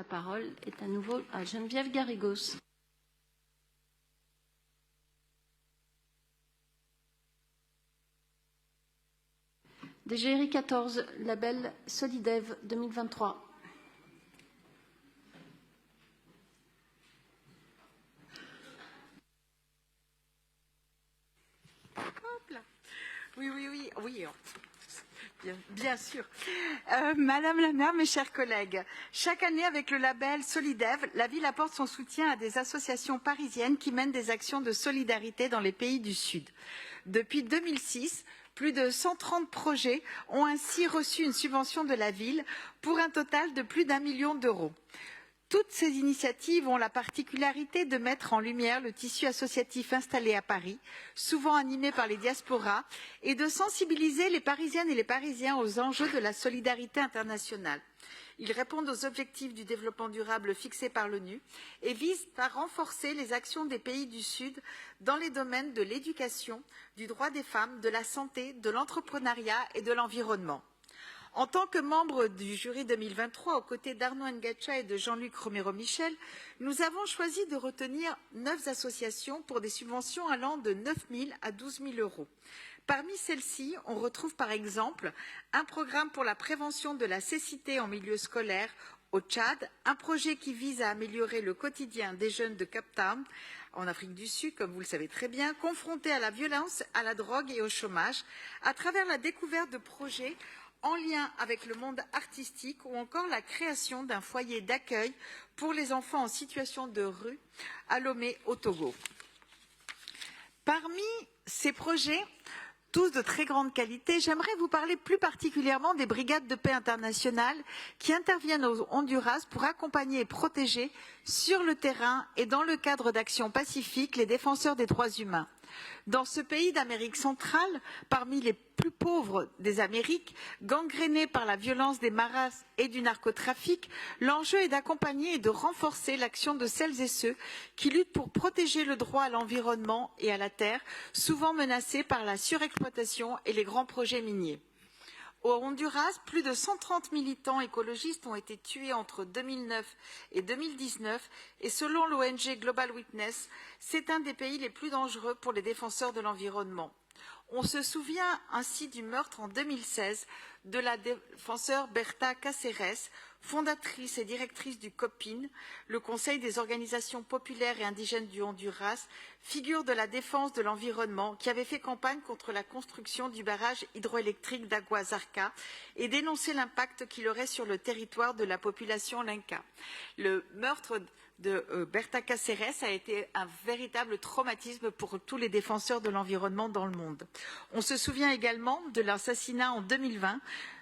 la parole est à nouveau à Geneviève Garrigos. DGRI 14, label Solidev 2023. Hop là. Oui. Bien sûr. Madame la maire, mes chers collègues, chaque année avec le label Solidev, la ville apporte son soutien à des associations parisiennes qui mènent des actions de solidarité dans les pays du Sud. Depuis 2006, plus de 130 projets ont ainsi reçu une subvention de la ville pour un total de plus d'1 million d'euros. Toutes ces initiatives ont la particularité de mettre en lumière le tissu associatif installé à Paris, souvent animé par les diasporas, et de sensibiliser les Parisiennes et les Parisiens aux enjeux de la solidarité internationale. Ils répondent aux objectifs du développement durable fixés par l'ONU et visent à renforcer les actions des pays du Sud dans les domaines de l'éducation, du droit des femmes, de la santé, de l'entrepreneuriat et de l'environnement. En tant que membre du jury 2023, aux côtés d'Arnaud Ngacha et de Jean-Luc Romero-Michel, nous avons choisi de retenir 9 associations pour des subventions allant de 9 000 à 12 000 euros. Parmi celles-ci, on retrouve par exemple un programme pour la prévention de la cécité en milieu scolaire au Tchad, un projet qui vise à améliorer le quotidien des jeunes de Cape Town, en Afrique du Sud, comme vous le savez très bien, confrontés à la violence, à la drogue et au chômage, à travers la découverte de projets en lien avec le monde artistique ou encore la création d'un foyer d'accueil pour les enfants en situation de rue à Lomé au Togo. Parmi ces projets, tous de très grande qualité, j'aimerais vous parler plus particulièrement des brigades de paix internationales qui interviennent au Honduras pour accompagner et protéger sur le terrain et dans le cadre d'actions pacifiques les défenseurs des droits humains. Dans ce pays d'Amérique centrale, parmi les plus pauvres des Amériques, gangréné par la violence des maras et du narcotrafic, l'enjeu est d'accompagner et de renforcer l'action de celles et ceux qui luttent pour protéger le droit à l'environnement et à la terre, souvent menacés par la surexploitation et les grands projets miniers. Au Honduras, plus de 130 militants écologistes ont été tués entre 2009 et 2019 et selon l'ONG Global Witness, c'est un des pays les plus dangereux pour les défenseurs de l'environnement. On se souvient ainsi du meurtre en 2016 de la défenseure Berta Cáceres, fondatrice et directrice du COPIN, le Conseil des organisations populaires et indigènes du Honduras, figure de la défense de l'environnement qui avait fait campagne contre la construction du barrage hydroélectrique d'Agua Zarca et dénonçait l'impact qu'il aurait sur le territoire de la population lenca. Le meurtre de Berta Cáceres a été un véritable traumatisme pour tous les défenseurs de l'environnement dans le monde. On se souvient également de l'assassinat en 2020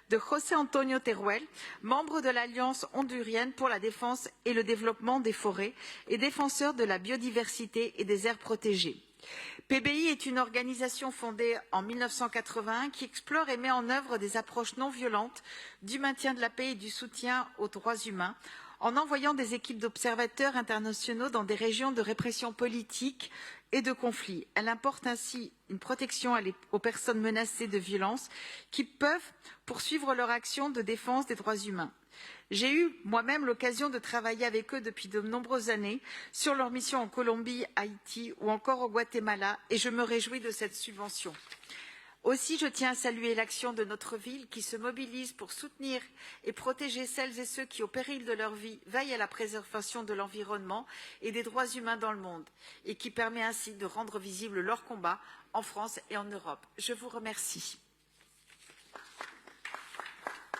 de José Antonio Teruel, membre de l'Alliance hondurienne pour la défense et le développement des forêts et défenseur de la biodiversité et des aires protégées. PBI est une organisation fondée en 1981 qui explore et met en œuvre des approches non violentes du maintien de la paix et du soutien aux droits humains en envoyant des équipes d'observateurs internationaux dans des régions de répression politique et de conflits. Elle apporte ainsi une protection aux personnes menacées de violences qui peuvent poursuivre leur action de défense des droits humains. J'ai eu moi-même l'occasion de travailler avec eux depuis de nombreuses années sur leur mission en Colombie, Haïti ou encore au Guatemala et je me réjouis de cette subvention. Aussi, je tiens à saluer l'action de notre ville qui se mobilise pour soutenir et protéger celles et ceux qui, au péril de leur vie, veillent à la préservation de l'environnement et des droits humains dans le monde et qui permet ainsi de rendre visible leur combat en France et en Europe. Je vous remercie.